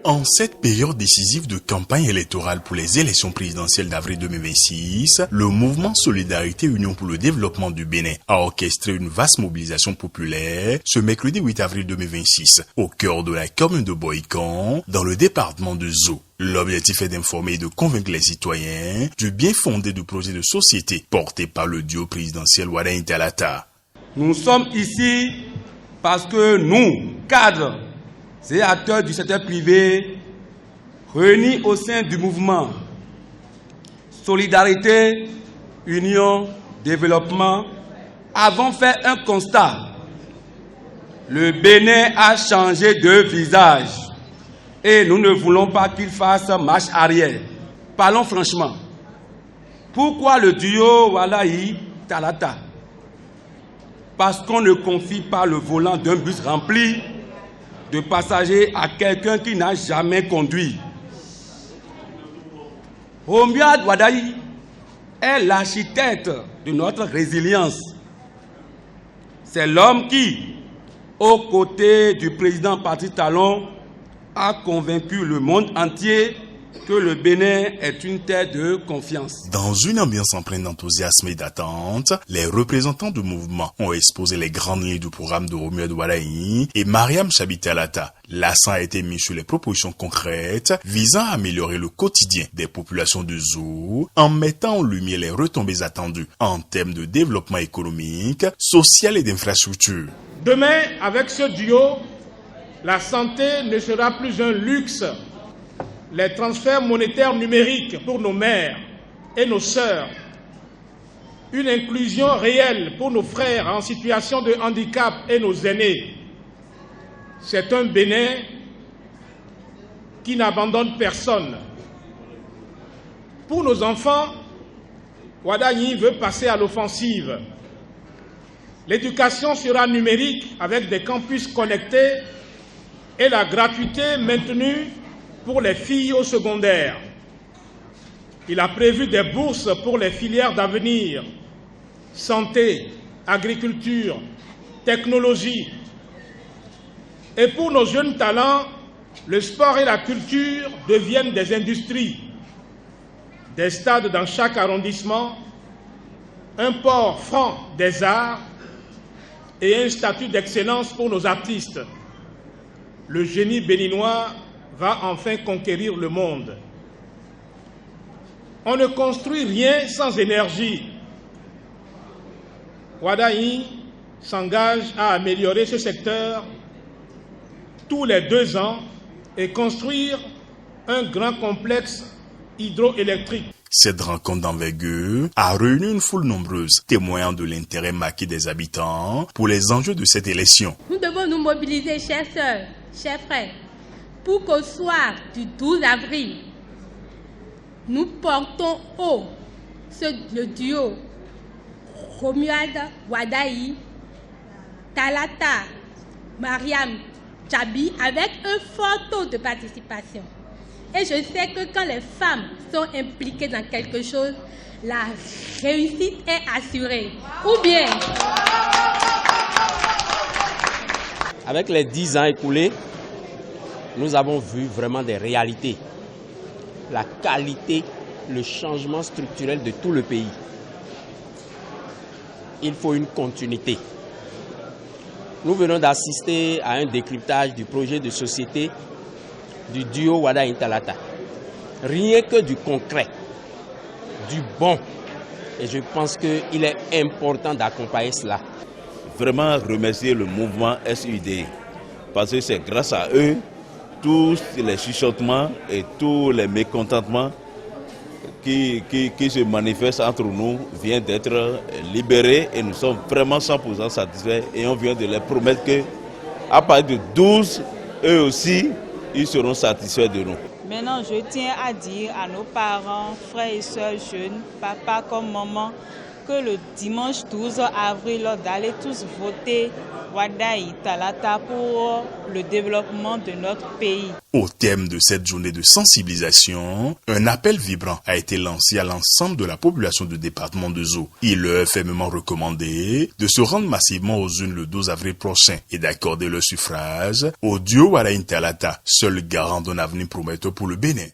En cette période décisive de campagne électorale pour les élections présidentielles d'avril 2026, le mouvement Solidarité Union pour le développement du Bénin a orchestré une vaste mobilisation populaire ce mercredi 8 avril 2026 au cœur de la commune de Boïkan, dans le département de Zo. L'objectif est d'informer et de convaincre les citoyens du bien fondé du projet de société porté par le duo présidentiel Wada Intalata. Nous sommes ici parce que nous, cadres et acteurs du secteur privé, réunis au sein du mouvement Solidarité, Union, Développement, avons fait un constat. Le Bénin a changé de visage et nous ne voulons pas qu'il fasse marche arrière. Parlons franchement. Pourquoi le duo Walaï Talata? Parce qu'on ne confie pas le volant d'un bus rempli de passagers à quelqu'un qui n'a jamais conduit. Romuald Wadaï est l'architecte de notre résilience. C'est l'homme qui, aux côtés du président Patrice Talon, a convaincu le monde entier que le Bénin est une terre de confiance. Dans une ambiance empreinte d'enthousiasme et d'attente, les représentants du mouvement ont exposé les grandes lignes du programme de Romuald Wadaï et Mariam Chabitalata. L'accent a été mis sur les propositions concrètes visant à améliorer le quotidien des populations de Zou en mettant en lumière les retombées attendues en termes de développement économique, social et d'infrastructure. Demain, avec ce duo, la santé ne sera plus un luxe. Les transferts monétaires numériques pour nos mères et nos sœurs, une inclusion réelle pour nos frères en situation de handicap et nos aînés. C'est un Bénin qui n'abandonne personne. Pour nos enfants, Wadaï veut passer à l'offensive. L'éducation sera numérique avec des campus connectés et la gratuité maintenue pour les filles au secondaire. Il a prévu des bourses pour les filières d'avenir, santé, agriculture, technologie. Et pour nos jeunes talents, le sport et la culture deviennent des industries, des stades dans chaque arrondissement, un port franc des arts et un statut d'excellence pour nos artistes. Le génie béninois va enfin conquérir le monde. On ne construit rien sans énergie. Wadaï s'engage à améliorer ce secteur tous les 2 ans et construire un grand complexe hydroélectrique. Cette rencontre d'envergure a réuni une foule nombreuse, témoignant de l'intérêt marqué des habitants pour les enjeux de cette élection. Nous devons nous mobiliser, chères sœurs, chers frères, pour qu'au soir du 12 avril, nous portons haut le duo Romuald Wadaï, Talata, Mariam Chabi avec un fort taux de participation. Et je sais que quand les femmes sont impliquées dans quelque chose, la réussite est assurée. Ou bien... Avec les 10 ans écoulés, nous avons vu vraiment des réalités. La qualité, le changement structurel de tout le pays. Il faut une continuité. Nous venons d'assister à un décryptage du projet de société du duo Wada Intalata. Rien que du concret, du bon. Et je pense qu'il est important d'accompagner cela. Vraiment remercier le mouvement SUD parce que c'est grâce à eux tous les chuchotements et tous les mécontentements qui se manifestent entre nous viennent d'être libérés et nous sommes vraiment 100% satisfaits et on vient de leur promettre qu'à partir de 12, eux aussi, ils seront satisfaits de nous. Maintenant, je tiens à dire à nos parents, frères et sœurs jeunes, papa comme maman, que le dimanche 12 avril, d'aller tous voter Wada Italata pour le développement de notre pays. Au terme de cette journée de sensibilisation, un appel vibrant a été lancé à l'ensemble de la population du département de Zo. Il leur est fermement recommandé de se rendre massivement aux urnes le 12 avril prochain et d'accorder leur suffrage au duo Wada Italata, seul garant d'un avenir prometteur pour le Bénin.